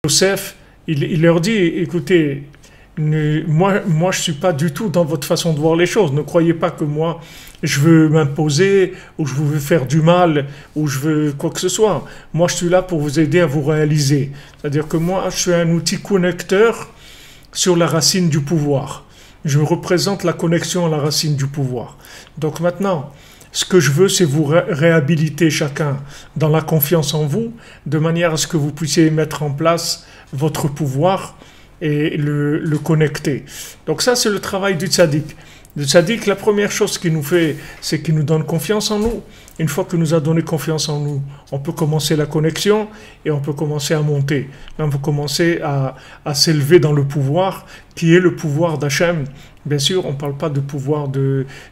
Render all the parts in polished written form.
Yosef, il leur dit, écoutez, moi je ne suis pas du tout dans votre façon de voir les choses. Ne croyez pas que moi, je veux m'imposer, ou je veux faire du mal, ou je veux quoi que ce soit. Moi, je suis là pour vous aider à vous réaliser. C'est-à-dire que moi, je suis un outil connecteur sur la racine du pouvoir. Je représente la connexion à la racine du pouvoir. Donc maintenant, ce que je veux, c'est vous réhabiliter chacun dans la confiance en vous, de manière à ce que vous puissiez mettre en place votre pouvoir et le connecter. Donc ça, c'est le travail du tzaddik. Le tzaddik, la première chose qu'il nous fait, c'est qu'il nous donne confiance en nous. Une fois qu'il nous a donné confiance en nous, on peut commencer la connexion et on peut commencer à monter. On peut commencer à s'élever dans le pouvoir, qui est le pouvoir d'Hachem. Bien sûr, on ne parle pas de pouvoir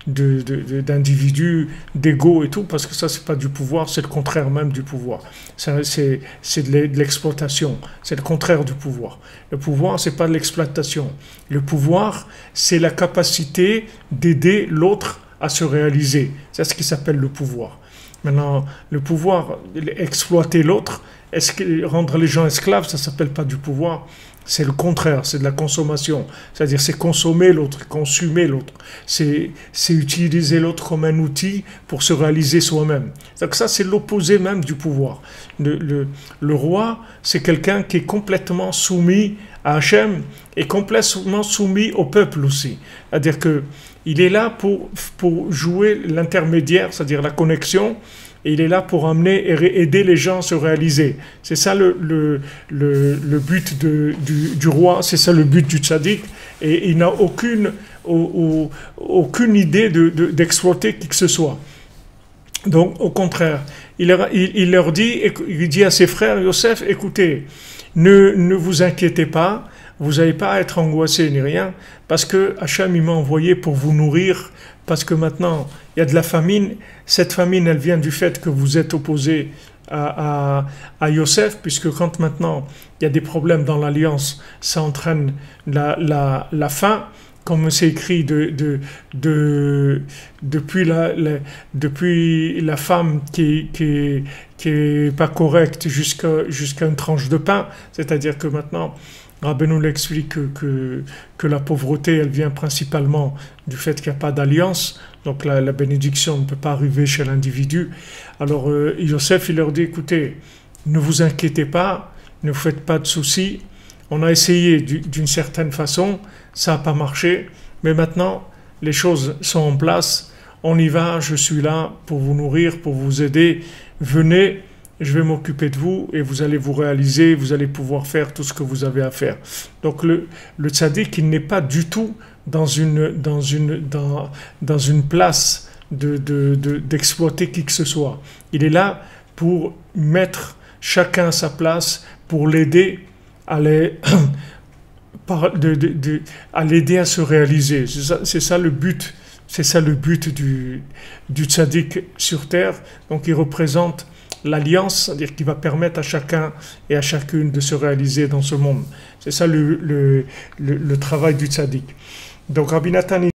d'individu, d'ego et tout, parce que ça, c'est pas du pouvoir, c'est le contraire même du pouvoir. C'est de l'exploitation, c'est le contraire du pouvoir. Le pouvoir, c'est pas de l'exploitation. Le pouvoir, c'est la capacité d'aider l'autre à se réaliser. C'est ce qui s'appelle le pouvoir. Maintenant, le pouvoir, exploiter l'autre, rendre les gens esclaves, ça ne s'appelle pas du pouvoir. C'est le contraire, c'est de la consommation. C'est-à-dire, c'est consommer l'autre, consumer l'autre. C'est utiliser l'autre comme un outil pour se réaliser soi-même. Donc ça, c'est l'opposé même du pouvoir. Le roi, c'est quelqu'un qui est complètement soumis à Hachem et complètement soumis au peuple aussi. C'est-à-dire qu'il est là pour jouer l'intermédiaire, c'est-à-dire la connexion, et il est là pour amener et aider les gens à se réaliser. C'est ça le but du roi, c'est ça le but du tzaddik, et il n'a aucune idée d'exploiter qui que ce soit. Donc, au contraire, il leur dit, il dit à ses frères, Yosef, écoutez, ne vous inquiétez pas, vous n'avez pas à être angoissé ni rien, parce que Hachem il m'a envoyé pour vous nourrir, parce que maintenant il y a de la famine. Cette famine, elle vient du fait que vous êtes opposé à Yosef, puisque quand maintenant il y a des problèmes dans l'alliance, ça entraîne la faim, comme c'est écrit depuis la femme qui est pas correcte jusqu'à une tranche de pain, c'est-à-dire que maintenant Rabbeinu l'explique que la pauvreté, elle vient principalement du fait qu'il n'y a pas d'alliance, donc la bénédiction ne peut pas arriver chez l'individu. Alors Yosef, il leur dit, écoutez, ne vous inquiétez pas, ne vous faites pas de soucis, on a essayé d'une certaine façon, ça n'a pas marché, mais maintenant, les choses sont en place, on y va, je suis là pour vous nourrir, pour vous aider, venez, je vais m'occuper de vous et vous allez vous réaliser, vous allez pouvoir faire tout ce que vous avez à faire. Donc le tzaddik, il n'est pas du tout dans une place d'exploiter qui que ce soit. Il est là pour mettre chacun à sa place, pour l'aider à l'aider à se réaliser. C'est ça le but. C'est ça le but du tzaddik sur terre. Donc il représente l'alliance, c'est-à-dire qui va permettre à chacun et à chacune de se réaliser dans ce monde. C'est ça le travail du tzaddik. Donc Rabbi Nathan